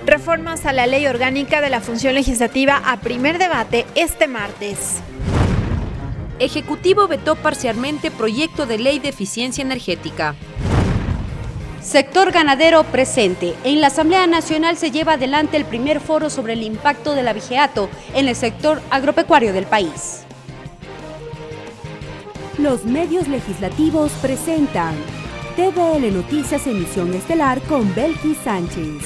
Reformas a la Ley Orgánica de la Función Legislativa a primer debate este martes. Ejecutivo vetó parcialmente proyecto de ley de eficiencia energética. Sector ganadero presente. En la Asamblea Nacional se lleva adelante el primer foro sobre el impacto del abigeato en el sector agropecuario del país. Los medios legislativos presentan TVL Noticias Emisión Estelar con Belkis Sánchez.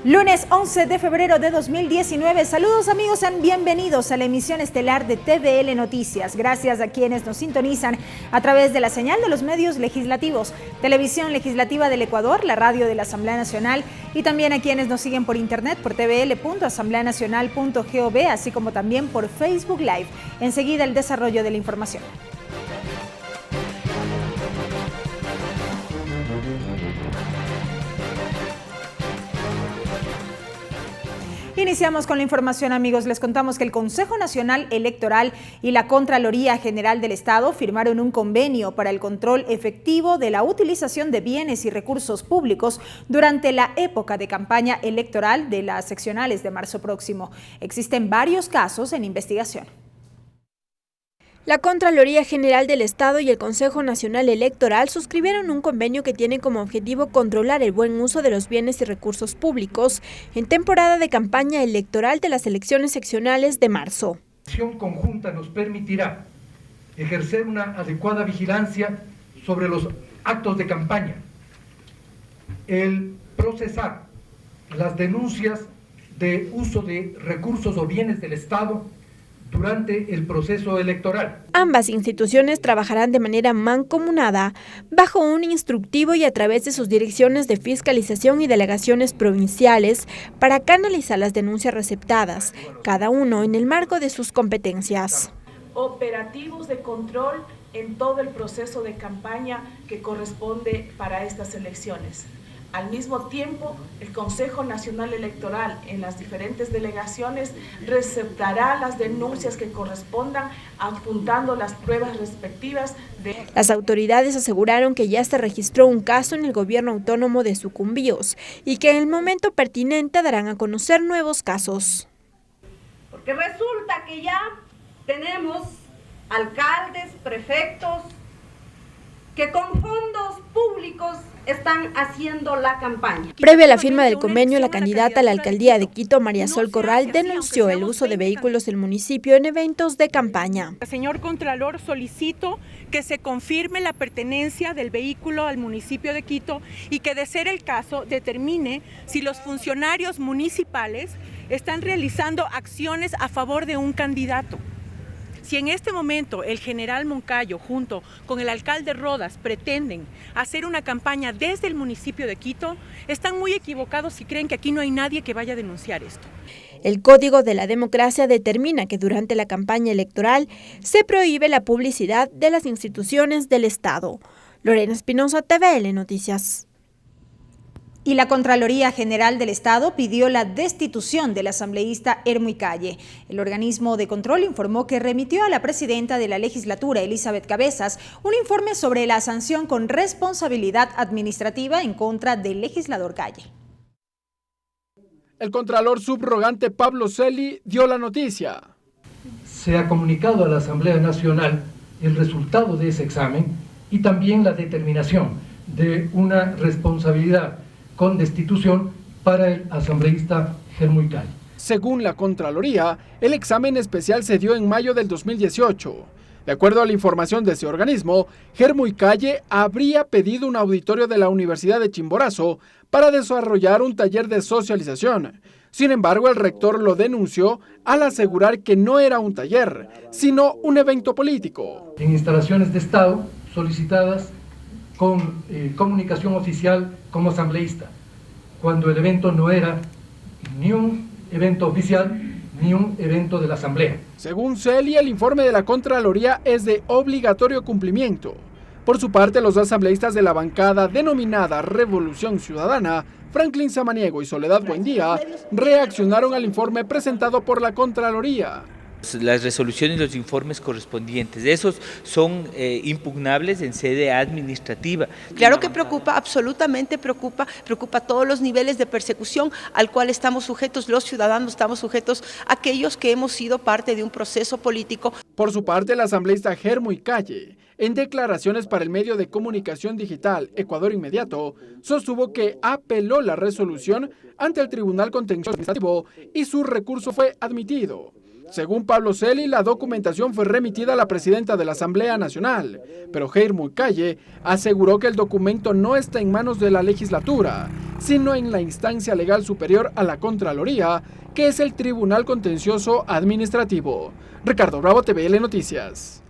Lunes 11 de febrero de 2019. Saludos amigos, sean bienvenidos a la emisión estelar de TVL Noticias. Gracias a quienes nos sintonizan a través de la señal de los medios legislativos, Televisión Legislativa del Ecuador, la radio de la Asamblea Nacional y también a quienes nos siguen por internet por tvl.asambleanacional.gov, así como también por Facebook Live. Enseguida el desarrollo de la información. Iniciamos con la información, amigos. Les contamos que el Consejo Nacional Electoral y la Contraloría General del Estado firmaron un convenio para el control efectivo de la utilización de bienes y recursos públicos durante la época de campaña electoral de las seccionales de marzo próximo. Existen varios casos en investigación. La Contraloría General del Estado y el Consejo Nacional Electoral suscribieron un convenio que tiene como objetivo controlar el buen uso de los bienes y recursos públicos en temporada de campaña electoral de las elecciones seccionales de marzo. La acción conjunta nos permitirá ejercer una adecuada vigilancia sobre los actos de campaña, el procesar las denuncias de uso de recursos o bienes del Estado durante el proceso electoral. Ambas instituciones trabajarán de manera mancomunada, bajo un instructivo y a través de sus direcciones de fiscalización y delegaciones provinciales para canalizar las denuncias receptadas, cada uno en el marco de sus competencias. Operativos de control en todo el proceso de campaña que corresponde para estas elecciones. Al mismo tiempo, el Consejo Nacional Electoral en las diferentes delegaciones receptará las denuncias que correspondan, adjuntando las pruebas respectivas. Las autoridades aseguraron que ya se registró un caso en el gobierno autónomo de Sucumbíos y que en el momento pertinente darán a conocer nuevos casos. Porque resulta que ya tenemos alcaldes, prefectos, que con fondos públicos están haciendo la campaña. Previo a la firma del convenio, la candidata a la alcaldía de Quito, María Sol Corral, denunció el uso de vehículos del municipio en eventos de campaña. Señor Contralor, solicito que se confirme la pertenencia del vehículo al municipio de Quito y que, de ser el caso, determine si los funcionarios municipales están realizando acciones a favor de un candidato. Si en este momento el general Moncayo junto con el alcalde Rodas pretenden hacer una campaña desde el municipio de Quito, están muy equivocados si creen que aquí no hay nadie que vaya a denunciar esto. El Código de la Democracia determina que durante la campaña electoral se prohíbe la publicidad de las instituciones del Estado. Lorena Espinosa, TVL Noticias. Y la Contraloría General del Estado pidió la destitución del asambleísta Hermuy Calle. El organismo de control informó que remitió a la presidenta de la legislatura, Elizabeth Cabezas, un informe sobre la sanción con responsabilidad administrativa en contra del legislador Calle. El contralor subrogante Pablo Celi dio la noticia. Se ha comunicado a la Asamblea Nacional el resultado de ese examen y también la determinación de una responsabilidad con destitución para el asambleísta Hermuy Calle. Según la Contraloría, el examen especial se dio en mayo del 2018. De acuerdo a la información de ese organismo, Hermuy Calle habría pedido un auditorio de la Universidad de Chimborazo para desarrollar un taller de socialización. Sin embargo, el rector lo denunció al asegurar que no era un taller, sino un evento político. En instalaciones de Estado solicitadas con comunicación oficial como asambleísta, cuando el evento no era ni un evento oficial ni un evento de la Asamblea. Según Celi, el informe de la Contraloría es de obligatorio cumplimiento. Por su parte, los asambleístas de la bancada denominada Revolución Ciudadana, Franklin Samaniego y Soledad Buendía, reaccionaron al informe presentado por la Contraloría. Las resoluciones y los informes correspondientes, esos son impugnables en sede administrativa. Claro que preocupa, absolutamente preocupa todos los niveles de persecución al cual estamos sujetos, los ciudadanos estamos sujetos, aquellos que hemos sido parte de un proceso político. Por su parte, el asambleísta Germuy Calle, en declaraciones para el medio de comunicación digital Ecuador Inmediato, sostuvo que apeló la resolución ante el Tribunal Contencioso Administrativo y su recurso fue admitido. Según Pablo Celi, la documentación fue remitida a la presidenta de la Asamblea Nacional, pero Germuy Calle aseguró que el documento no está en manos de la legislatura, sino en la instancia legal superior a la Contraloría, que es el Tribunal Contencioso Administrativo. Ricardo Bravo, TVL Noticias.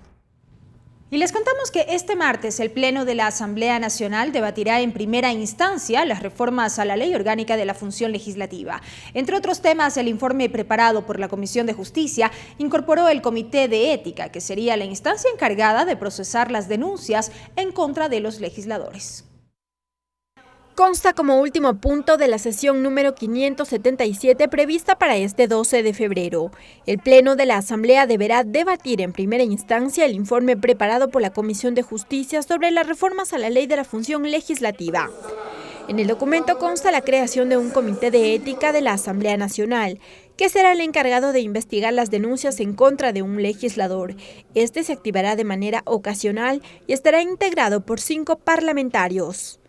Y les contamos que este martes el Pleno de la Asamblea Nacional debatirá en primera instancia las reformas a la Ley Orgánica de la Función Legislativa. Entre otros temas, el informe preparado por la Comisión de Justicia incorporó el Comité de Ética, que sería la instancia encargada de procesar las denuncias en contra de los legisladores. Consta como último punto de la sesión número 577 prevista para este 12 de febrero. El Pleno de la Asamblea deberá debatir en primera instancia el informe preparado por la Comisión de Justicia sobre las reformas a la Ley de la Función Legislativa. En el documento consta la creación de un Comité de Ética de la Asamblea Nacional, que será el encargado de investigar las denuncias en contra de un legislador. Este se activará de manera ocasional y estará integrado por 5 parlamentarios.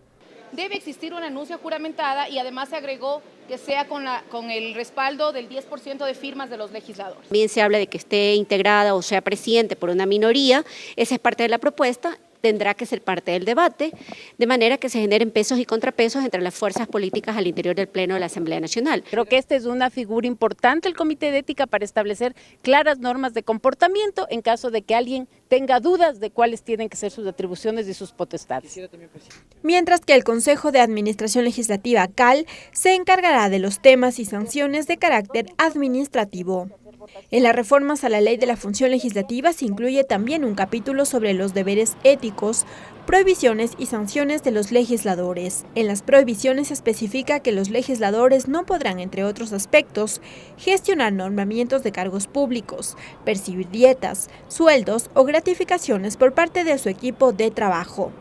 Debe existir una denuncia juramentada y además se agregó que sea con el respaldo del 10% de firmas de los legisladores. También se habla de que esté integrada o sea presidente por una minoría, esa es parte de la propuesta, tendrá que ser parte del debate, de manera que se generen pesos y contrapesos entre las fuerzas políticas al interior del Pleno de la Asamblea Nacional. Creo que esta es una figura importante, el Comité de Ética, para establecer claras normas de comportamiento en caso de que alguien tenga dudas de cuáles tienen que ser sus atribuciones y sus potestades. Mientras que el Consejo de Administración Legislativa, CAL, se encargará de los temas y sanciones de carácter administrativo. En las reformas a la Ley de la Función Legislativa se incluye también un capítulo sobre los deberes éticos, prohibiciones y sanciones de los legisladores. En las prohibiciones se especifica que los legisladores no podrán, entre otros aspectos, gestionar nombramientos de cargos públicos, percibir dietas, sueldos o gratificaciones por parte de su equipo de trabajo.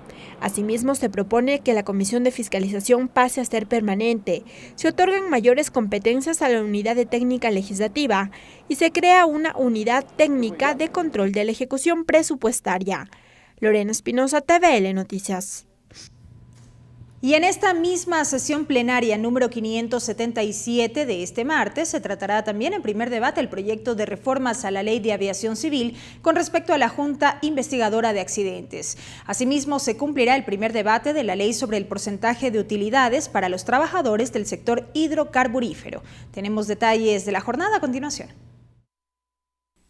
Asimismo, se propone que la Comisión de Fiscalización pase a ser permanente, se otorgan mayores competencias a la Unidad de Técnica Legislativa y se crea una Unidad Técnica de Control de la Ejecución Presupuestaria. Lorena Espinosa, TVL Noticias. Y en esta misma sesión plenaria número 577 de este martes se tratará también en primer debate el proyecto de reformas a la Ley de Aviación Civil con respecto a la Junta Investigadora de Accidentes. Asimismo, se cumplirá el primer debate de la ley sobre el porcentaje de utilidades para los trabajadores del sector hidrocarburífero. Tenemos detalles de la jornada a continuación.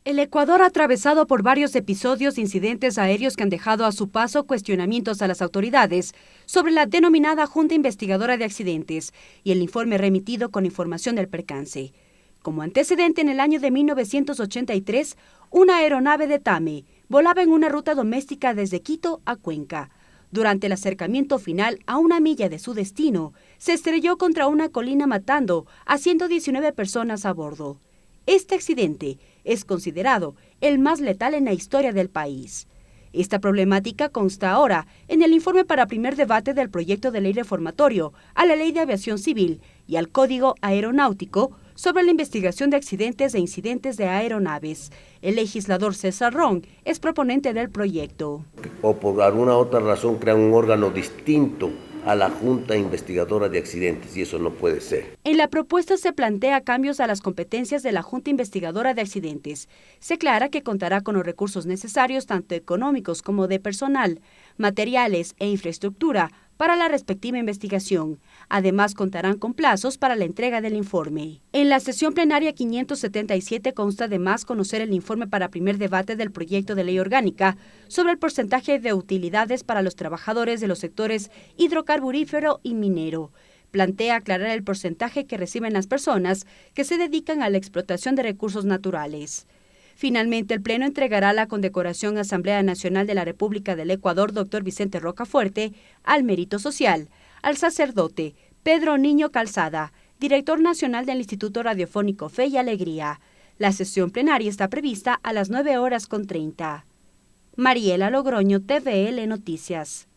El Ecuador ha atravesado por varios episodios de incidentes aéreos que han dejado a su paso cuestionamientos a las autoridades sobre la denominada Junta Investigadora de Accidentes y el informe remitido con información del percance. Como antecedente, en el año de 1983, una aeronave de TAME volaba en una ruta doméstica desde Quito a Cuenca. Durante el acercamiento final a una milla de su destino, se estrelló contra una colina matando a 119 personas a bordo. Este accidente es considerado el más letal en la historia del país. Esta problemática consta ahora en el informe para primer debate del proyecto de ley reformatorio a la Ley de Aviación Civil y al Código Aeronáutico sobre la investigación de accidentes e incidentes de aeronaves. El legislador César Ron es proponente del proyecto. O por alguna otra razón crean un órgano distinto a la Junta Investigadora de Accidentes, y eso no puede ser. En la propuesta se plantea cambios a las competencias de la Junta Investigadora de Accidentes. Se aclara que contará con los recursos necesarios, tanto económicos como de personal, materiales e infraestructura, para la respectiva investigación. Además, contarán con plazos para la entrega del informe. En la sesión plenaria 577 consta además conocer el informe para primer debate del proyecto de ley orgánica sobre el porcentaje de utilidades para los trabajadores de los sectores hidrocarburífero y minero. Plantea aclarar el porcentaje que reciben las personas que se dedican a la explotación de recursos naturales. Finalmente, el Pleno entregará la condecoración Asamblea Nacional de la República del Ecuador, Dr. Vicente Rocafuerte, al Mérito Social, al sacerdote Pedro Niño Calzada, director nacional del Instituto Radiofónico Fe y Alegría. La sesión plenaria está prevista a las 9:30. Mariela Logroño, TVL Noticias.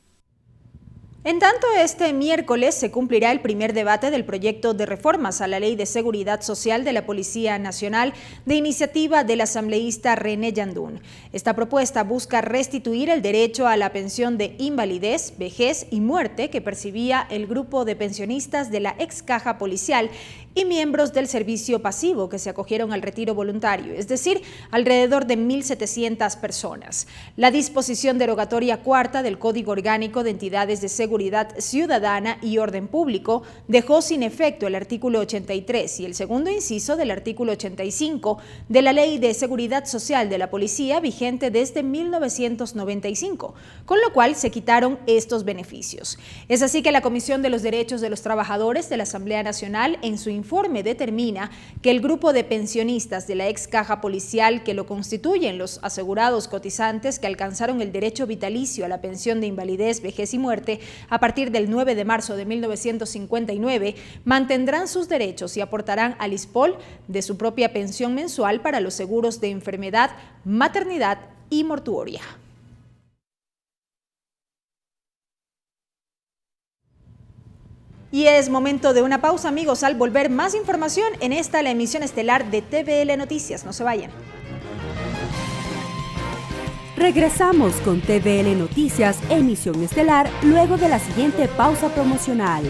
En tanto, este miércoles se cumplirá el primer debate del proyecto de reformas a la Ley de Seguridad Social de la Policía Nacional de iniciativa del asambleísta René Yandún. Esta propuesta busca restituir el derecho a la pensión de invalidez, vejez y muerte que percibía el grupo de pensionistas de la ex caja policial y miembros del servicio pasivo que se acogieron al retiro voluntario, es decir, alrededor de 1.700 personas. La disposición derogatoria cuarta del Código Orgánico de Entidades de Seguridad Ciudadana y Orden Público dejó sin efecto el artículo 83 y el segundo inciso del artículo 85 de la Ley de Seguridad Social de la Policía vigente desde 1995, con lo cual se quitaron estos beneficios. Es así que la Comisión de los Derechos de los Trabajadores de la Asamblea Nacional en su informe determina que el grupo de pensionistas de la ex caja policial que lo constituyen los asegurados cotizantes que alcanzaron el derecho vitalicio a la pensión de invalidez, vejez y muerte a partir del 9 de marzo de 1959 mantendrán sus derechos y aportarán al ISPOL de su propia pensión mensual para los seguros de enfermedad, maternidad y mortuoria. Y es momento de una pausa, amigos. Al volver, más información en esta, la emisión estelar de TVL Noticias. No se vayan. Regresamos con TVL Noticias, emisión estelar, luego de la siguiente pausa promocional.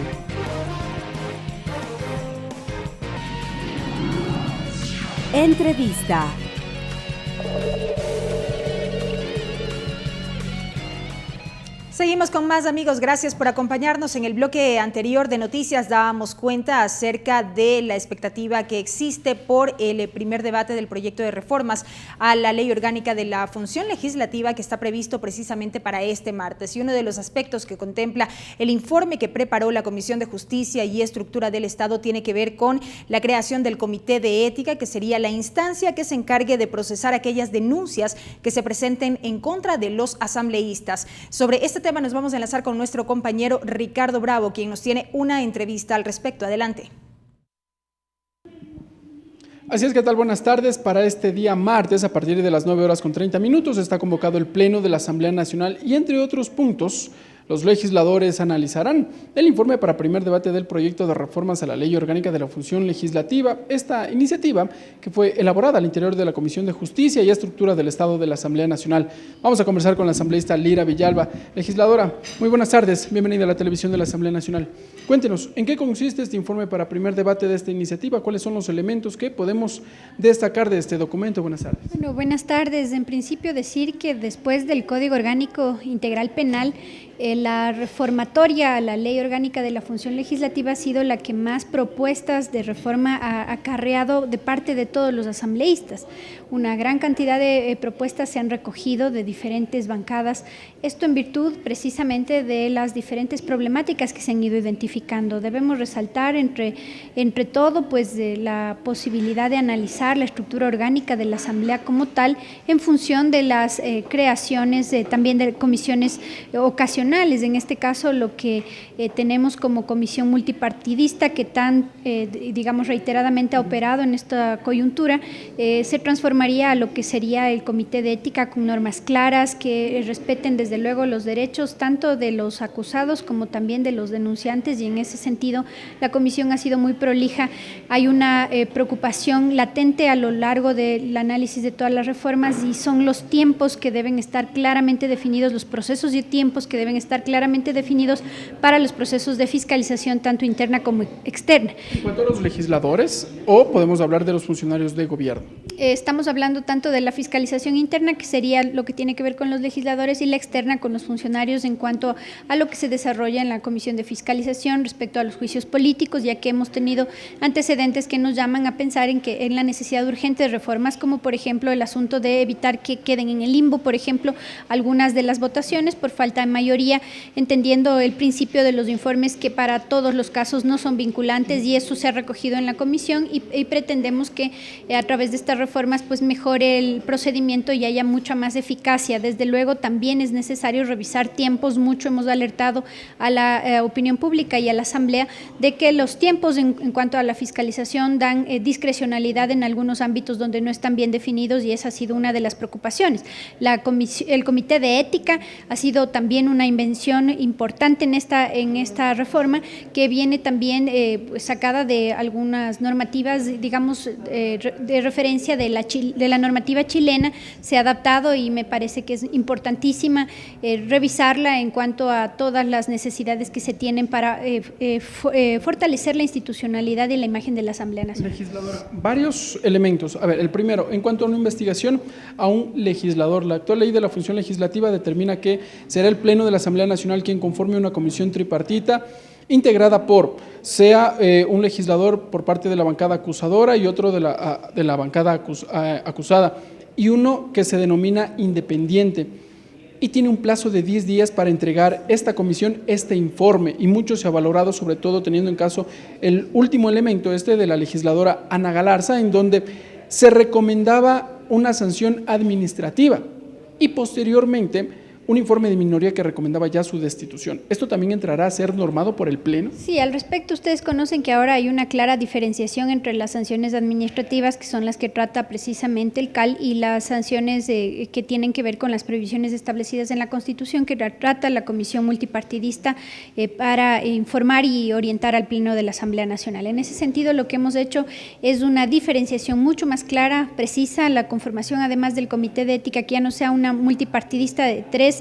Entrevista. Seguimos con más, amigos. Gracias por acompañarnos. En el bloque anterior de noticias dábamos cuenta acerca de la expectativa que existe por el primer debate del proyecto de reformas a la Ley Orgánica de la Función Legislativa que está previsto precisamente para este martes. Y uno de los aspectos que contempla el informe que preparó la Comisión de Justicia y Estructura del Estado tiene que ver con la creación del Comité de Ética, que sería la instancia que se encargue de procesar aquellas denuncias que se presenten en contra de los asambleístas. Sobre este tema nos vamos a enlazar con nuestro compañero Ricardo Bravo, quien nos tiene una entrevista al respecto. Adelante. Así es, ¿qué tal? Buenas tardes. Para este día martes, a partir de las 9:30, está convocado el Pleno de la Asamblea Nacional y, entre otros puntos, los legisladores analizarán el informe para primer debate del proyecto de reformas a la Ley Orgánica de la Función Legislativa. Esta iniciativa que fue elaborada al interior de la Comisión de Justicia y Estructura del Estado de la Asamblea Nacional. Vamos a conversar con la asambleísta Lira Villalba. Legisladora, muy buenas tardes. Bienvenida a la televisión de la Asamblea Nacional. Cuéntenos, ¿en qué consiste este informe para primer debate de esta iniciativa? ¿Cuáles son los elementos que podemos destacar de este documento? Buenas tardes. Bueno, buenas tardes. En principio decir que después del Código Orgánico Integral Penal, la reformatoria a la Ley Orgánica de la Función Legislativa ha sido la que más propuestas de reforma ha acarreado de parte de todos los asambleístas. Una gran cantidad de propuestas se han recogido de diferentes bancadas, esto en virtud precisamente de las diferentes problemáticas que se han ido identificando. Debemos resaltar entre todo pues de la posibilidad de analizar la estructura orgánica de la Asamblea como tal en función de las creaciones también de comisiones ocasionales. En este caso, lo que tenemos como comisión multipartidista que digamos, reiteradamente ha operado en esta coyuntura, se transformaría a lo que sería el Comité de Ética con normas claras que respeten desde luego los derechos tanto de los acusados como también de los denunciantes, y en ese sentido la comisión ha sido muy prolija. Hay una preocupación latente a lo largo del análisis de todas las reformas y son los tiempos que deben estar claramente definidos, los procesos y tiempos que deben estar claramente definidos para los procesos de fiscalización tanto interna como externa. ¿En cuanto a los legisladores o podemos hablar de los funcionarios de gobierno? Estamos hablando tanto de la fiscalización interna, que sería lo que tiene que ver con los legisladores, y la externa con los funcionarios en cuanto a lo que se desarrolla en la Comisión de Fiscalización respecto a los juicios políticos, ya que hemos tenido antecedentes que nos llaman a pensar en la necesidad urgente de reformas, como por ejemplo el asunto de evitar que queden en el limbo, por ejemplo, algunas de las votaciones por falta de mayoría Contraloría, entendiendo el principio de los informes que para todos los casos no son vinculantes, y eso se ha recogido en la comisión y pretendemos que a través de estas reformas pues mejore el procedimiento y haya mucha más eficacia. Desde luego también es necesario revisar tiempos, mucho hemos alertado a la opinión pública y a la Asamblea de que los tiempos en cuanto a la fiscalización dan discrecionalidad en algunos ámbitos donde no están bien definidos, y esa ha sido una de las preocupaciones. El Comité de Ética ha sido también una invención importante en esta reforma, que viene también sacada de algunas normativas, digamos, de referencia de la normativa chilena, se ha adaptado y me parece que es importantísima revisarla en cuanto a todas las necesidades que se tienen para fortalecer la institucionalidad y la imagen de la Asamblea Nacional. Legisladora, varios elementos. A ver, el primero, en cuanto a una investigación a un legislador, la actual ley de la función legislativa determina que será el Pleno de la Asamblea Nacional quien conforme una comisión tripartita integrada por, sea un legislador por parte de la bancada acusadora y otro de la bancada acusada, y uno que se denomina independiente, y tiene un plazo de 10 días para entregar esta comisión este informe, y mucho se ha valorado, sobre todo teniendo en caso el último elemento de la legisladora Ana Galarza, en donde se recomendaba una sanción administrativa y posteriormente un informe de minoría que recomendaba ya su destitución. ¿Esto también entrará a ser normado por el Pleno? Sí, al respecto ustedes conocen que ahora hay una clara diferenciación entre las sanciones administrativas, que son las que trata precisamente el CAL, y las sanciones que tienen que ver con las previsiones establecidas en la Constitución, que trata la Comisión Multipartidista para informar y orientar al Pleno de la Asamblea Nacional. En ese sentido, lo que hemos hecho es una diferenciación mucho más clara, precisa, la conformación además del Comité de Ética, que ya no sea una multipartidista de 3,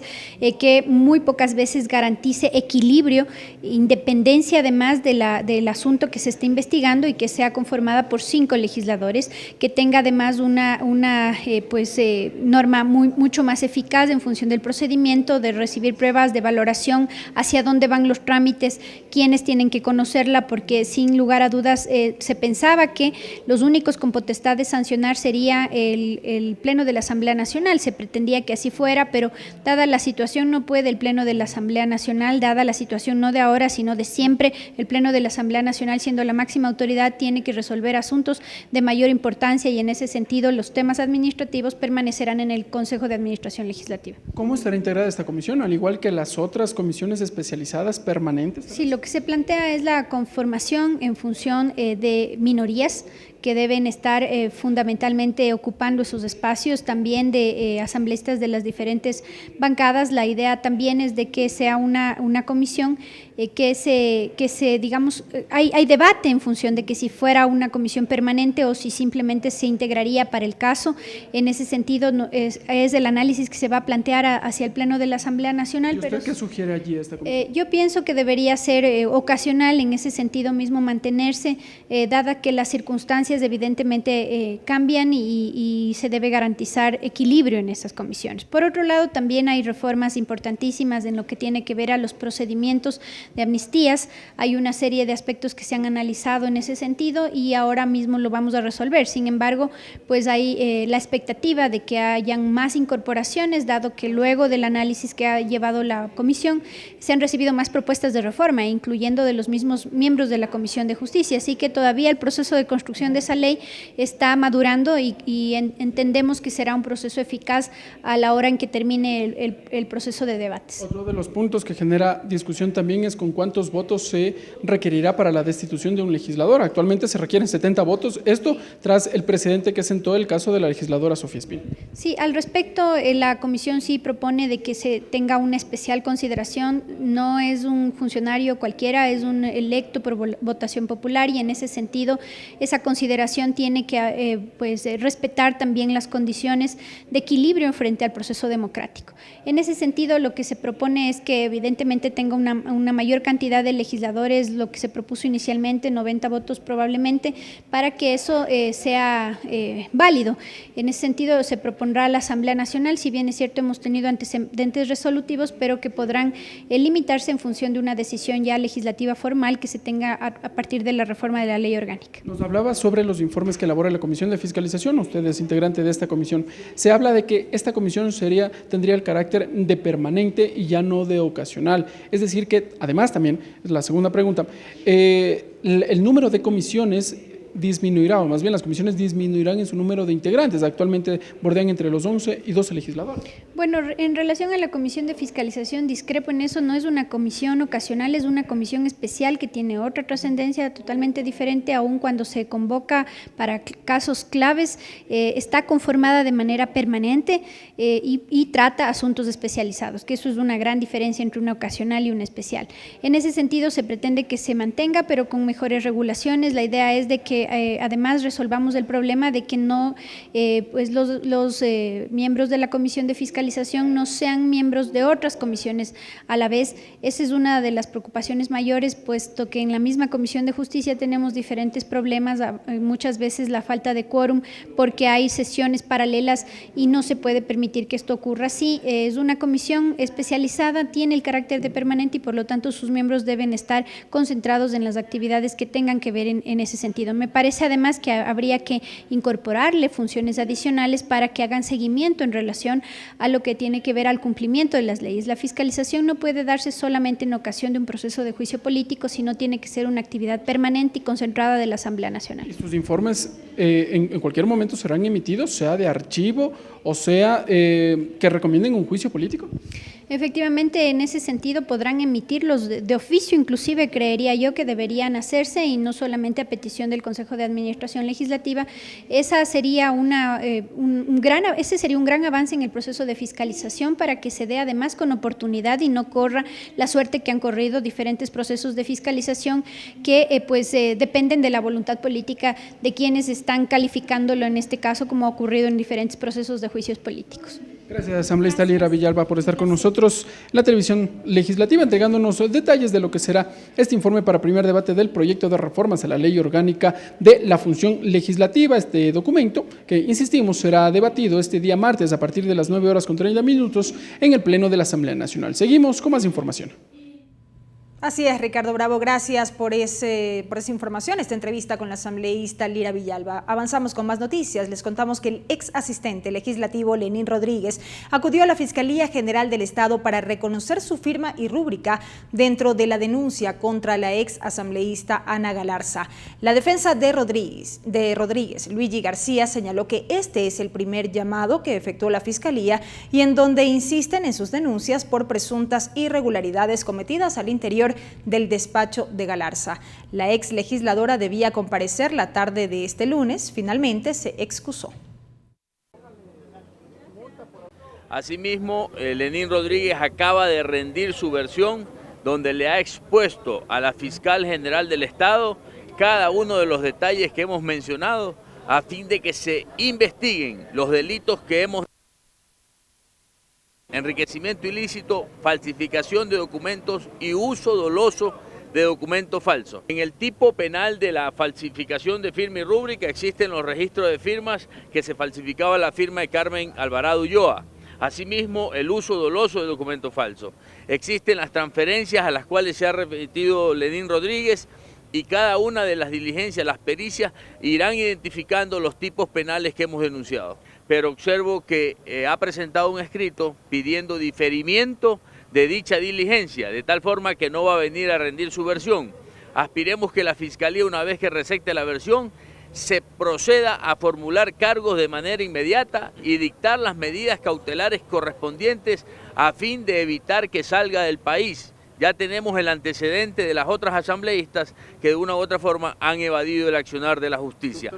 que muy pocas veces garantice equilibrio, independencia además del asunto que se está investigando, y que sea conformada por 5 legisladores, que tenga además una norma mucho más eficaz en función del procedimiento, de recibir pruebas, de valoración, hacia dónde van los trámites, quiénes tienen que conocerla, porque sin lugar a dudas se pensaba que los únicos con potestad de sancionar sería el Pleno de la Asamblea Nacional, se pretendía que así fuera, pero dada la situación no puede el Pleno de la Asamblea Nacional, dada la situación no de ahora sino de siempre, el Pleno de la Asamblea Nacional, siendo la máxima autoridad, tiene que resolver asuntos de mayor importancia, y en ese sentido los temas administrativos permanecerán en el Consejo de Administración Legislativa. ¿Cómo estará integrada esta comisión, al igual que las otras comisiones especializadas permanentes? Sí, lo que se plantea es la conformación en función de minorías que deben estar fundamentalmente ocupando esos espacios, también de asambleístas de las diferentes bancadas. La idea también es de que sea una comisión que se digamos, hay debate en función de que si fuera una comisión permanente o si simplemente se integraría para el caso. En ese sentido es el análisis que se va a plantear hacia el Pleno de la Asamblea Nacional. ¿Y usted qué sugiere allí a esta comisión? Yo pienso que debería ser ocasional, en ese sentido mismo mantenerse, dada que las circunstancias evidentemente cambian y se debe garantizar equilibrio en esas comisiones. Por otro lado, también hay reformas importantísimas en lo que tiene que ver a los procedimientos de amnistías. Hay una serie de aspectos que se han analizado en ese sentido y ahora mismo lo vamos a resolver. Sin embargo, pues hay la expectativa de que hayan más incorporaciones, dado que luego del análisis que ha llevado la comisión se han recibido más propuestas de reforma, incluyendo de los mismos miembros de la Comisión de Justicia. Así que todavía el proceso de construcción de esa ley está madurando y entendemos que será un proceso eficaz a la hora en que termine el proceso de debates. Otro de los puntos que genera discusión también es con cuántos votos se requerirá para la destitución de un legislador. Actualmente se requieren 70 votos, esto tras el precedente que sentó el caso de la legisladora Sofía Espín. Sí, al respecto, la comisión sí propone de que se tenga una especial consideración. No es un funcionario cualquiera, es un electo por votación popular, y en ese sentido esa consideración tiene que respetar también las condiciones de equilibrio frente al proceso democrático. En ese sentido, lo que se propone es que evidentemente tenga una mayoría mayor cantidad de legisladores, lo que se propuso inicialmente, 90 votos probablemente, para que eso sea válido. En ese sentido se propondrá a la Asamblea Nacional, si bien es cierto hemos tenido antecedentes resolutivos, pero que podrán limitarse en función de una decisión ya legislativa formal que se tenga a partir de la reforma de la ley orgánica. Nos hablaba sobre los informes que elabora la Comisión de Fiscalización, usted es integrante de esta comisión. Se habla de que esta comisión tendría el carácter de permanente y ya no de ocasional. Es decir que, además también, es la segunda pregunta, el número de comisiones disminuirá, o más bien las comisiones disminuirán en su número de integrantes. Actualmente bordean entre los 11 y 12 legisladores. Bueno, en relación a la Comisión de Fiscalización, discrepo en eso, no es una comisión ocasional, es una comisión especial que tiene otra trascendencia totalmente diferente, aun cuando se convoca para casos claves, está conformada de manera permanente y trata asuntos especializados, que eso es una gran diferencia entre una ocasional y una especial. En ese sentido se pretende que se mantenga, pero con mejores regulaciones. La idea es de que además resolvamos el problema de que no, pues los miembros de la Comisión de Fiscalización no sean miembros de otras comisiones a la vez. Esa es una de las preocupaciones mayores, puesto que en la misma Comisión de Justicia tenemos diferentes problemas, muchas veces la falta de quórum, porque hay sesiones paralelas y no se puede permitir que esto ocurra así. Es una comisión especializada, tiene el carácter de permanente y por lo tanto sus miembros deben estar concentrados en las actividades que tengan que ver en ese sentido. Me parece además que habría que incorporarle funciones adicionales para que hagan seguimiento en relación a lo que tiene que ver al cumplimiento de las leyes. La fiscalización no puede darse solamente en ocasión de un proceso de juicio político, sino tiene que ser una actividad permanente y concentrada de la Asamblea Nacional. ¿Y sus informes en cualquier momento serán emitidos, sea de archivo o sea que recomienden un juicio político? Efectivamente, en ese sentido podrán emitirlos de oficio, inclusive creería yo que deberían hacerse y no solamente a petición del Consejo de Administración Legislativa. Ese sería un gran avance en el proceso de fiscalización para que se dé además con oportunidad y no corra la suerte que han corrido diferentes procesos de fiscalización que dependen de la voluntad política de quienes están calificándolo en este caso, como ha ocurrido en diferentes procesos de juicios políticos. Gracias, asambleísta Lira Villalba, por estar con nosotros en la televisión legislativa, entregándonos detalles de lo que será este informe para primer debate del proyecto de reformas a la ley orgánica de la función legislativa. Este documento, que insistimos, será debatido este día martes a partir de las 9:30 en el Pleno de la Asamblea Nacional. Seguimos con más información. Así es, Ricardo Bravo, gracias por esa información, esta entrevista con la asambleísta Lira Villalba. Avanzamos con más noticias. Les contamos que el ex asistente legislativo Lenín Rodríguez acudió a la Fiscalía General del Estado para reconocer su firma y rúbrica dentro de la denuncia contra la ex asambleísta Ana Galarza. La defensa de Rodríguez, Luigi García, señaló que este es el primer llamado que efectuó la Fiscalía y en donde insisten en sus denuncias por presuntas irregularidades cometidas al interior del despacho de Galarza. La ex legisladora debía comparecer la tarde de este lunes, finalmente se excusó. Asimismo, Lenín Rodríguez acaba de rendir su versión donde le ha expuesto a la fiscal general del Estado cada uno de los detalles que hemos mencionado a fin de que se investiguen los delitos que hemos enriquecimiento ilícito, falsificación de documentos y uso doloso de documentos falsos. En el tipo penal de la falsificación de firma y rúbrica existen los registros de firmas que se falsificaba la firma de Carmen Alvarado Ulloa. Asimismo, el uso doloso de documentos falsos. Existen las transferencias a las cuales se ha remitido Lenín Rodríguez y cada una de las diligencias, las pericias, irán identificando los tipos penales que hemos denunciado. Pero observo que ha presentado un escrito pidiendo diferimiento de dicha diligencia, de tal forma que no va a venir a rendir su versión. Aspiremos que la Fiscalía, una vez que recepte la versión, se proceda a formular cargos de manera inmediata y dictar las medidas cautelares correspondientes a fin de evitar que salga del país. Ya tenemos el antecedente de las otras asambleístas que de una u otra forma han evadido el accionar de la justicia.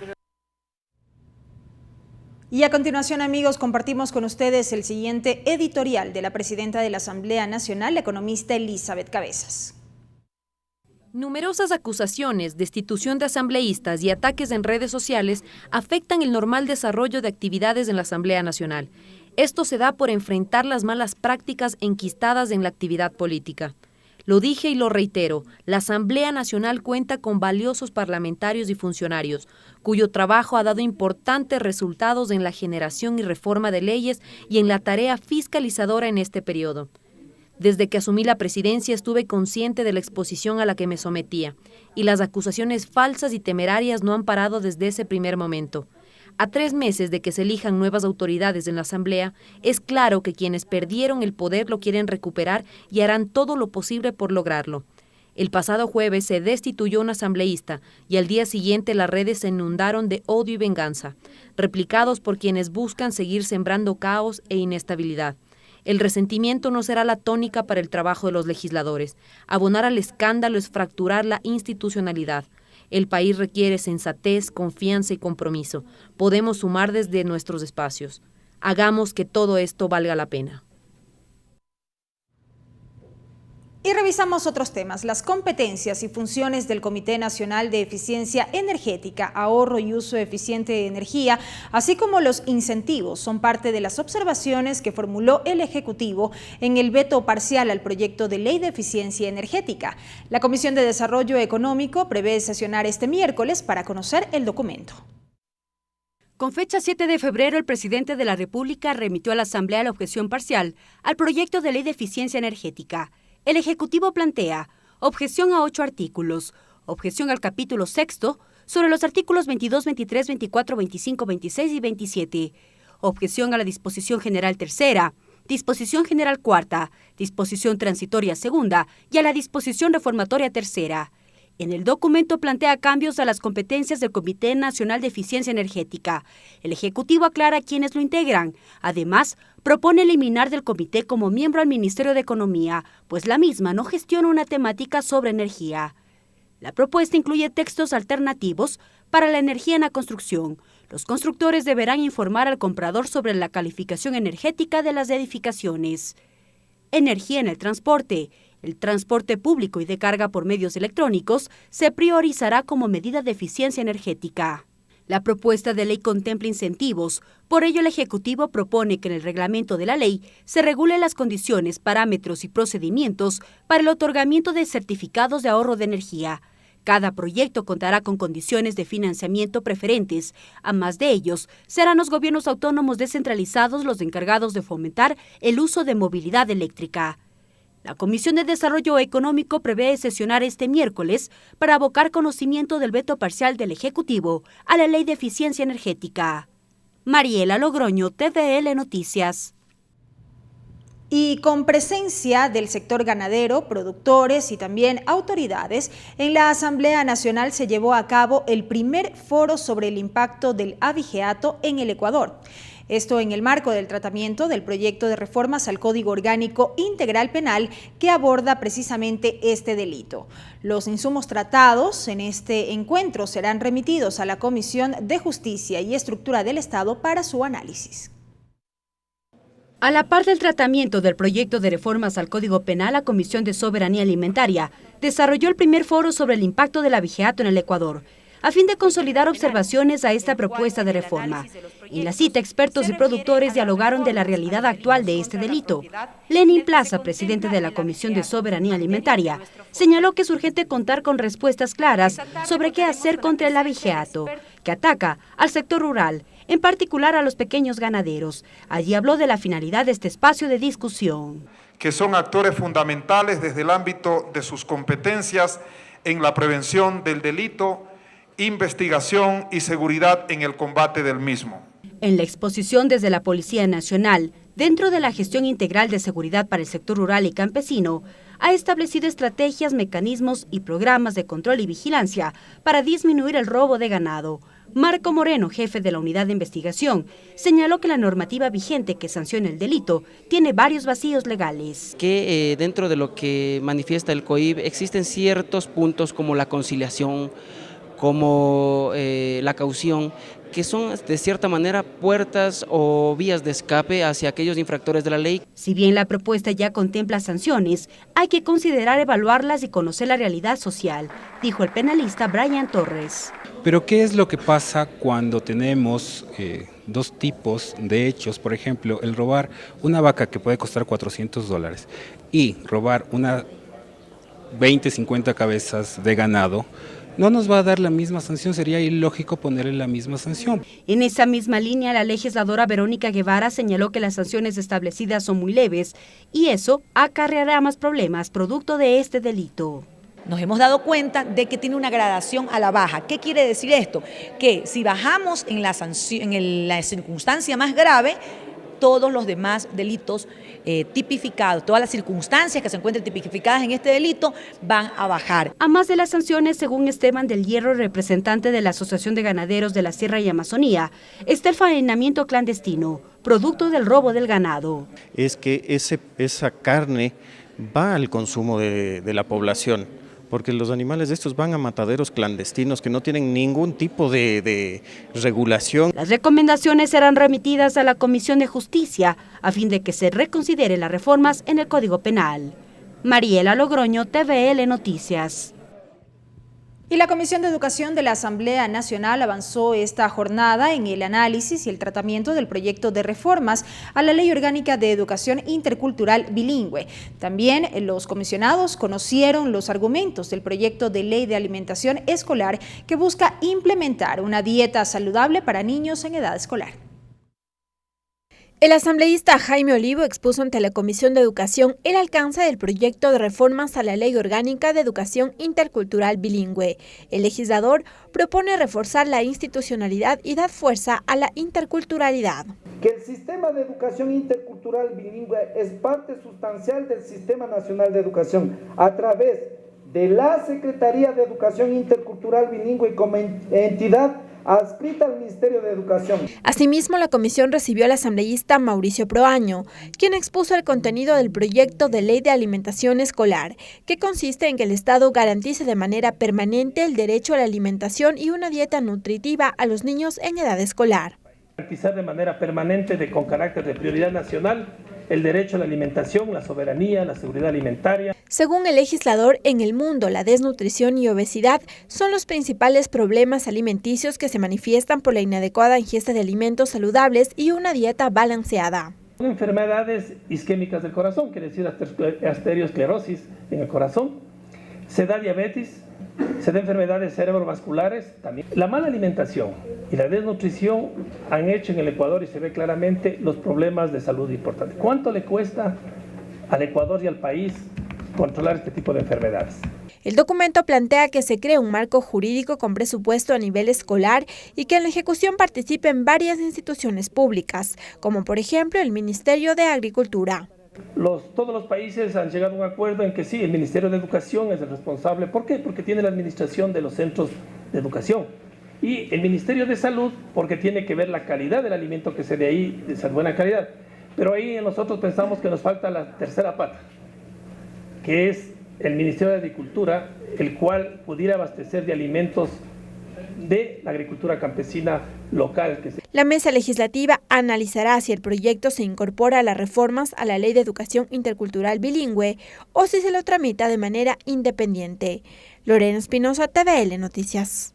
Y a continuación, amigos, compartimos con ustedes el siguiente editorial de la presidenta de la Asamblea Nacional, la economista Elizabeth Cabezas. Numerosas acusaciones, destitución de asambleístas y ataques en redes sociales afectan el normal desarrollo de actividades en la Asamblea Nacional. Esto se da por enfrentar las malas prácticas enquistadas en la actividad política. Lo dije y lo reitero, la Asamblea Nacional cuenta con valiosos parlamentarios y funcionarios, cuyo trabajo ha dado importantes resultados en la generación y reforma de leyes y en la tarea fiscalizadora en este periodo. Desde que asumí la presidencia estuve consciente de la exposición a la que me sometía, y las acusaciones falsas y temerarias no han parado desde ese primer momento. A 3 meses de que se elijan nuevas autoridades en la Asamblea, es claro que quienes perdieron el poder lo quieren recuperar y harán todo lo posible por lograrlo. El pasado jueves se destituyó un asambleísta y al día siguiente las redes se inundaron de odio y venganza, replicados por quienes buscan seguir sembrando caos e inestabilidad. El resentimiento no será la tónica para el trabajo de los legisladores. Abonar al escándalo es fracturar la institucionalidad. El país requiere sensatez, confianza y compromiso. Podemos sumar desde nuestros espacios. Hagamos que todo esto valga la pena. Y revisamos otros temas, las competencias y funciones del Comité Nacional de Eficiencia Energética, Ahorro y Uso Eficiente de Energía, así como los incentivos, son parte de las observaciones que formuló el Ejecutivo en el veto parcial al proyecto de Ley de Eficiencia Energética. La Comisión de Desarrollo Económico prevé sesionar este miércoles para conocer el documento. Con fecha 7 de febrero, el presidente de la República remitió a la Asamblea la objeción parcial al proyecto de Ley de Eficiencia Energética. El Ejecutivo plantea objeción a 8 artículos, objeción al capítulo 6 sobre los artículos 22, 23, 24, 25, 26 y 27, objeción a la disposición general 3ª, disposición general 4ª, disposición transitoria 2ª y a la disposición reformatoria 3ª. En el documento plantea cambios a las competencias del Comité Nacional de Eficiencia Energética. El Ejecutivo aclara quiénes lo integran. Además, propone eliminar del comité como miembro al Ministerio de Economía, pues la misma no gestiona una temática sobre energía. La propuesta incluye textos alternativos para la energía en la construcción. Los constructores deberán informar al comprador sobre la calificación energética de las edificaciones. Energía en el transporte. El transporte público y de carga por medios electrónicos se priorizará como medida de eficiencia energética. La propuesta de ley contempla incentivos, por ello el Ejecutivo propone que en el reglamento de la ley se regule las condiciones, parámetros y procedimientos para el otorgamiento de certificados de ahorro de energía. Cada proyecto contará con condiciones de financiamiento preferentes. A más de ellos, serán los gobiernos autónomos descentralizados los encargados de fomentar el uso de movilidad eléctrica. La Comisión de Desarrollo Económico prevé sesionar este miércoles para abocar conocimiento del veto parcial del Ejecutivo a la Ley de Eficiencia Energética. Mariela Logroño, TVL Noticias. Y con presencia del sector ganadero, productores y también autoridades, en la Asamblea Nacional se llevó a cabo el primer foro sobre el impacto del abigeato en el Ecuador. Esto en el marco del tratamiento del proyecto de reformas al Código Orgánico Integral Penal que aborda precisamente este delito. Los insumos tratados en este encuentro serán remitidos a la Comisión de Justicia y Estructura del Estado para su análisis. A la par del tratamiento del proyecto de reformas al Código Penal, la Comisión de Soberanía Alimentaria desarrolló el primer foro sobre el impacto del abigeato en el Ecuador, a fin de consolidar observaciones a esta propuesta de reforma. En la cita, expertos y productores dialogaron de la realidad actual de este delito. Lenin Plaza, presidente de la Comisión de Soberanía Alimentaria, señaló que es urgente contar con respuestas claras sobre qué hacer contra el abigeato, que ataca al sector rural, en particular a los pequeños ganaderos. Allí habló de la finalidad de este espacio de discusión. Que son actores fundamentales desde el ámbito de sus competencias en la prevención del delito, investigación y seguridad en el combate del mismo. En la exposición desde la Policía Nacional, dentro de la gestión integral de seguridad para el sector rural y campesino, ha establecido estrategias, mecanismos y programas de control y vigilancia para disminuir el robo de ganado. Marco Moreno, jefe de la unidad de investigación, señaló que la normativa vigente que sanciona el delito tiene varios vacíos legales. Que dentro de lo que manifiesta el COIB existen ciertos puntos como la conciliación, como la caución, que son de cierta manera puertas o vías de escape hacia aquellos infractores de la ley. Si bien la propuesta ya contempla sanciones, hay que considerar evaluarlas y conocer la realidad social, dijo el penalista Brian Torres. Pero ¿qué es lo que pasa cuando tenemos dos tipos de hechos? Por ejemplo, el robar una vaca que puede costar $400 y robar una 20, 50 cabezas de ganado, no nos va a dar la misma sanción, sería ilógico ponerle la misma sanción. En esa misma línea, la legisladora Verónica Guevara señaló que las sanciones establecidas son muy leves y eso acarreará más problemas producto de este delito. Nos hemos dado cuenta de que tiene una gradación a la baja. ¿Qué quiere decir esto? Que si bajamos en la sanción, en la circunstancia más grave, todos los demás delitos tipificados, todas las circunstancias que se encuentren tipificadas en este delito van a bajar. A más de las sanciones, según Esteban del Hierro, representante de la Asociación de Ganaderos de la Sierra y Amazonía, está el faenamiento clandestino, producto del robo del ganado. Es que esa carne va al consumo de la población, porque los animales de estos van a mataderos clandestinos que no tienen ningún tipo de regulación. Las recomendaciones serán remitidas a la Comisión de Justicia a fin de que se reconsideren las reformas en el Código Penal. Mariela Logroño, TVL Noticias. Y la Comisión de Educación de la Asamblea Nacional avanzó esta jornada en el análisis y el tratamiento del proyecto de reformas a la Ley Orgánica de Educación Intercultural Bilingüe. También los comisionados conocieron los argumentos del proyecto de Ley de Alimentación Escolar que busca implementar una dieta saludable para niños en edad escolar. El asambleísta Jaime Olivo expuso ante la Comisión de Educación el alcance del proyecto de reformas a la Ley Orgánica de Educación Intercultural Bilingüe. El legislador propone reforzar la institucionalidad y dar fuerza a la interculturalidad. Que el sistema de educación intercultural bilingüe es parte sustancial del Sistema Nacional de Educación a través de la Secretaría de Educación Intercultural Bilingüe como entidad adscrita al Ministerio de Educación. Asimismo, la comisión recibió al asambleísta Mauricio Proaño, quien expuso el contenido del proyecto de Ley de Alimentación Escolar, que consiste en que el Estado garantice de manera permanente el derecho a la alimentación y una dieta nutritiva a los niños en edad escolar. Garantizar de manera permanente con carácter de prioridad nacional el derecho a la alimentación, la soberanía, la seguridad alimentaria. Según el legislador, en el mundo la desnutrición y obesidad son los principales problemas alimenticios que se manifiestan por la inadecuada ingesta de alimentos saludables y una dieta balanceada. Enfermedades isquémicas del corazón, quiere decir arteriosclerosis en el corazón, se da diabetes, se da enfermedades cerebrovasculares también. La mala alimentación y la desnutrición han hecho en el Ecuador, y se ve claramente, los problemas de salud importantes. ¿Cuánto le cuesta al Ecuador y al país controlar este tipo de enfermedades? El documento plantea que se cree un marco jurídico con presupuesto a nivel escolar y que en la ejecución participen varias instituciones públicas, como por ejemplo el Ministerio de Agricultura. Todos los países han llegado a un acuerdo en que sí, el Ministerio de Educación es el responsable. ¿Por qué? Porque tiene la administración de los centros de educación. Y el Ministerio de Salud, porque tiene que ver la calidad del alimento que se dé ahí, de esa buena calidad. Pero ahí nosotros pensamos que nos falta la tercera pata, que es el Ministerio de Agricultura, el cual pudiera abastecer de alimentos de la agricultura campesina local. La mesa legislativa analizará si el proyecto se incorpora a las reformas a la Ley de Educación Intercultural Bilingüe o si se lo tramita de manera independiente. Lorena Espinosa, TVL Noticias.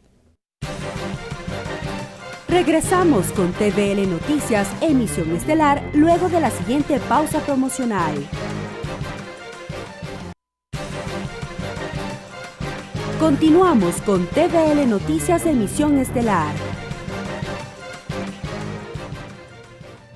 Regresamos con TVL Noticias, emisión estelar, luego de la siguiente pausa promocional. Continuamos con TVL Noticias, emisión estelar.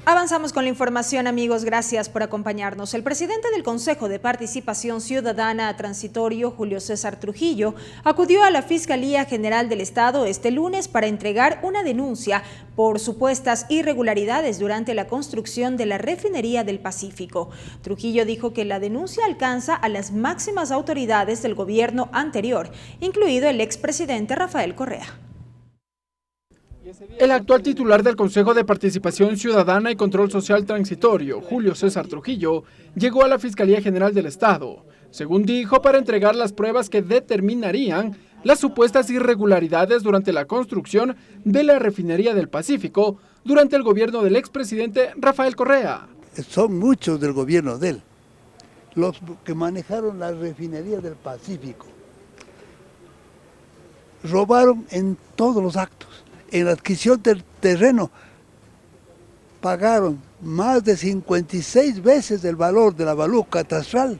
Avanzamos con la información, amigos. Gracias por acompañarnos. El presidente del Consejo de Participación Ciudadana Transitorio, Julio César Trujillo, acudió a la Fiscalía General del Estado este lunes para entregar una denuncia por supuestas irregularidades durante la construcción de la refinería del Pacífico. Trujillo dijo que la denuncia alcanza a las máximas autoridades del gobierno anterior, incluido el expresidente Rafael Correa. El actual titular del Consejo de Participación Ciudadana y Control Social Transitorio, Julio César Trujillo, llegó a la Fiscalía General del Estado, según dijo, para entregar las pruebas que determinarían las supuestas irregularidades durante la construcción de la refinería del Pacífico durante el gobierno del expresidente Rafael Correa. Son muchos del gobierno de él, los que manejaron la refinería del Pacífico. Robaron en todos los actos. En la adquisición del terreno pagaron más de 56 veces el valor de la valúa catastral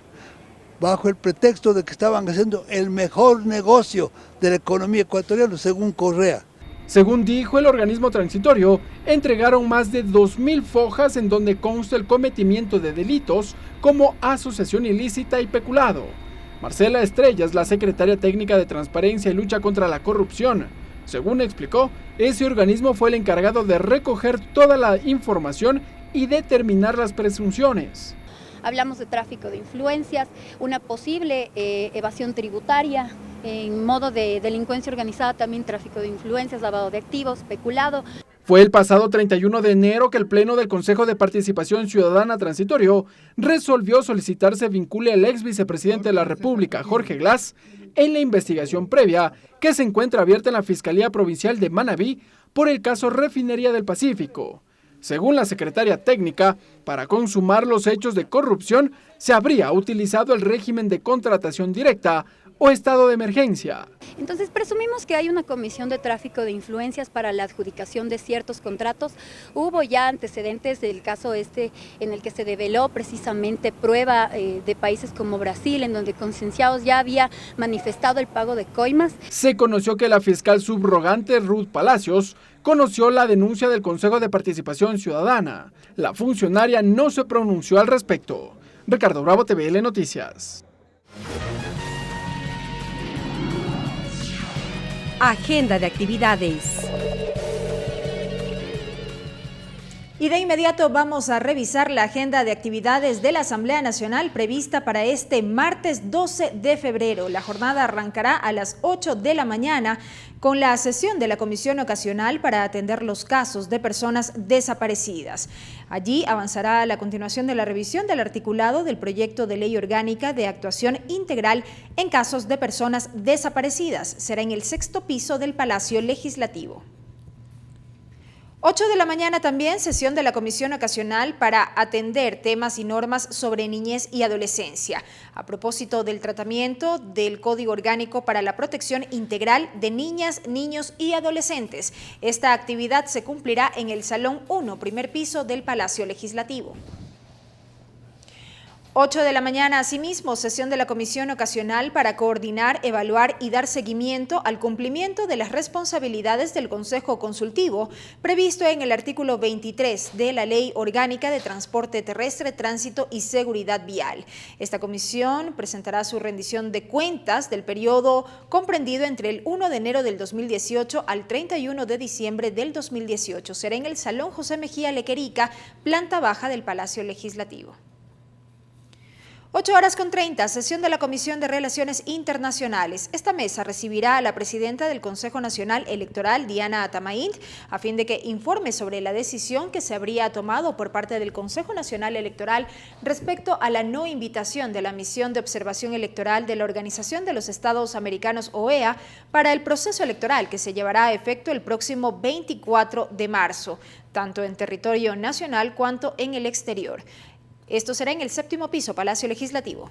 bajo el pretexto de que estaban haciendo el mejor negocio de la economía ecuatoriana, según Correa. Según dijo el organismo transitorio, entregaron más de 2.000 fojas en donde consta el cometimiento de delitos como asociación ilícita y peculado. Marcela Estrellas, la secretaria técnica de Transparencia y Lucha contra la Corrupción, según explicó, ese organismo fue el encargado de recoger toda la información y determinar las presunciones. Hablamos de tráfico de influencias, una posible evasión tributaria, en modo de delincuencia organizada también tráfico de influencias, lavado de activos, peculado. Fue el pasado 31 de enero que el Pleno del Consejo de Participación Ciudadana Transitorio resolvió solicitar se vincule al ex vicepresidente de la República, Jorge Glass, en la investigación previa que se encuentra abierta en la Fiscalía Provincial de Manabí por el caso Refinería del Pacífico. Según la secretaria técnica, para consumar los hechos de corrupción se habría utilizado el régimen de contratación directa o estado de emergencia. Entonces presumimos que hay una comisión de tráfico de influencias para la adjudicación de ciertos contratos. Hubo ya antecedentes del caso en el que se develó precisamente prueba de países como Brasil, en donde Concienciados ya había manifestado el pago de coimas. Se conoció que la fiscal subrogante Ruth Palacios conoció la denuncia del Consejo de Participación Ciudadana. La funcionaria no se pronunció al respecto. Ricardo Bravo, TVL Noticias. Agenda de actividades. Y de inmediato vamos a revisar la agenda de actividades de la Asamblea Nacional prevista para este martes 12 de febrero. La jornada arrancará a las 8 de la mañana con la sesión de la Comisión Ocasional para atender los casos de personas desaparecidas. Allí avanzará la continuación de la revisión del articulado del proyecto de ley orgánica de actuación integral en casos de personas desaparecidas. Será en el 6º piso del Palacio Legislativo. 8 de la mañana también sesión de la Comisión Ocasional para atender temas y normas sobre niñez y adolescencia, a propósito del tratamiento del Código Orgánico para la Protección Integral de Niñas, Niños y Adolescentes. Esta actividad se cumplirá en el Salón 1, primer piso del Palacio Legislativo. 8 de la mañana, asimismo, sesión de la Comisión Ocasional para coordinar, evaluar y dar seguimiento al cumplimiento de las responsabilidades del Consejo Consultivo, previsto en el artículo 23 de la Ley Orgánica de Transporte Terrestre, Tránsito y Seguridad Vial. Esta comisión presentará su rendición de cuentas del periodo comprendido entre el 1 de enero del 2018 al 31 de diciembre del 2018. Será en el Salón José Mejía Lequerica, planta baja del Palacio Legislativo. 8:30, sesión de la Comisión de Relaciones Internacionales. Esta mesa recibirá a la presidenta del Consejo Nacional Electoral, Diana Atamaín, a fin de que informe sobre la decisión que se habría tomado por parte del Consejo Nacional Electoral respecto a la no invitación de la misión de observación electoral de la Organización de los Estados Americanos, OEA, para el proceso electoral que se llevará a efecto el próximo 24 de marzo, tanto en territorio nacional cuanto en el exterior. Esto será en el 7º piso, Palacio Legislativo.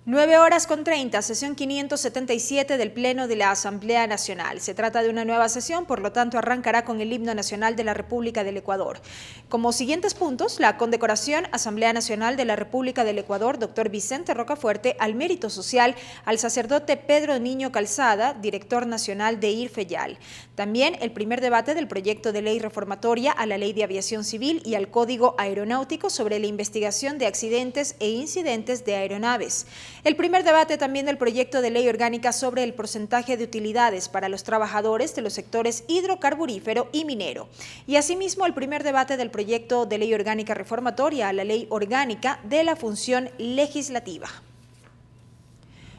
9:30, sesión 577 del Pleno de la Asamblea Nacional. Se trata de una nueva sesión, por lo tanto arrancará con el himno nacional de la República del Ecuador. Como siguientes puntos, la condecoración Asamblea Nacional de la República del Ecuador, doctor Vicente Rocafuerte, al mérito social, al sacerdote Pedro Niño Calzada, director nacional de IRFEYAL. También el primer debate del proyecto de ley reformatoria a la Ley de Aviación Civil y al Código Aeronáutico sobre la investigación de accidentes e incidentes de aeronaves. El primer debate también del proyecto de ley orgánica sobre el porcentaje de utilidades para los trabajadores de los sectores hidrocarburífero y minero. Y asimismo el primer debate del proyecto de ley orgánica reformatoria a la Ley Orgánica de la Función Legislativa.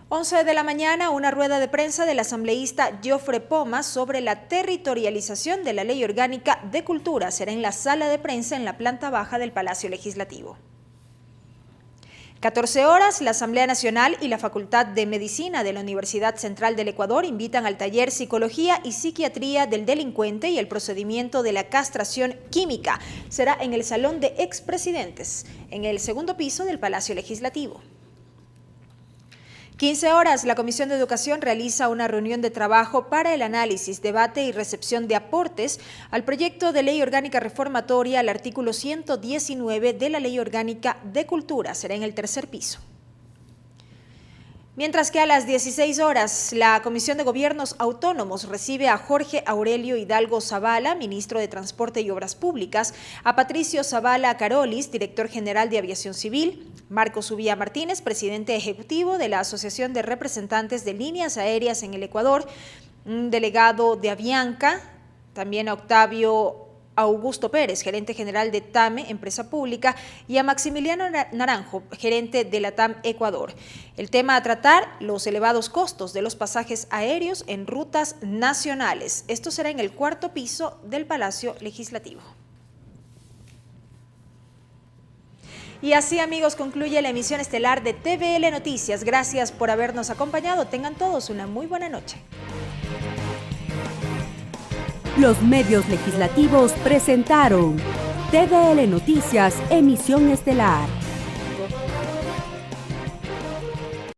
11 de la mañana, una rueda de prensa del asambleísta Jofre Pomas sobre la territorialización de la Ley Orgánica de Cultura. Será en la sala de prensa en la planta baja del Palacio Legislativo. 14 horas, la Asamblea Nacional y la Facultad de Medicina de la Universidad Central del Ecuador invitan al taller Psicología y Psiquiatría del Delincuente y el procedimiento de la castración química. Será en el Salón de Expresidentes, en el 2º piso del Palacio Legislativo. 15 horas, la Comisión de Educación realiza una reunión de trabajo para el análisis, debate y recepción de aportes al proyecto de ley orgánica reformatoria al artículo 119 de la Ley Orgánica de Cultura. Será en el 3er piso. Mientras que a las 16 horas, la Comisión de Gobiernos Autónomos recibe a Jorge Aurelio Hidalgo Zavala, ministro de Transporte y Obras Públicas, a Patricio Zavala Carolis, director general de Aviación Civil, Marcos Ubía Martínez, presidente ejecutivo de la Asociación de Representantes de Líneas Aéreas en el Ecuador, un delegado de Avianca, también a Octavio Augusto Pérez, gerente general de TAME, empresa pública, y a Maximiliano Naranjo, gerente de la TAM Ecuador. El tema a tratar, los elevados costos de los pasajes aéreos en rutas nacionales. Esto será en el 4º piso del Palacio Legislativo. Y así, amigos, concluye la emisión estelar de TVL Noticias. Gracias por habernos acompañado. Tengan todos una muy buena noche. Los medios legislativos presentaron TVL Noticias, emisión estelar.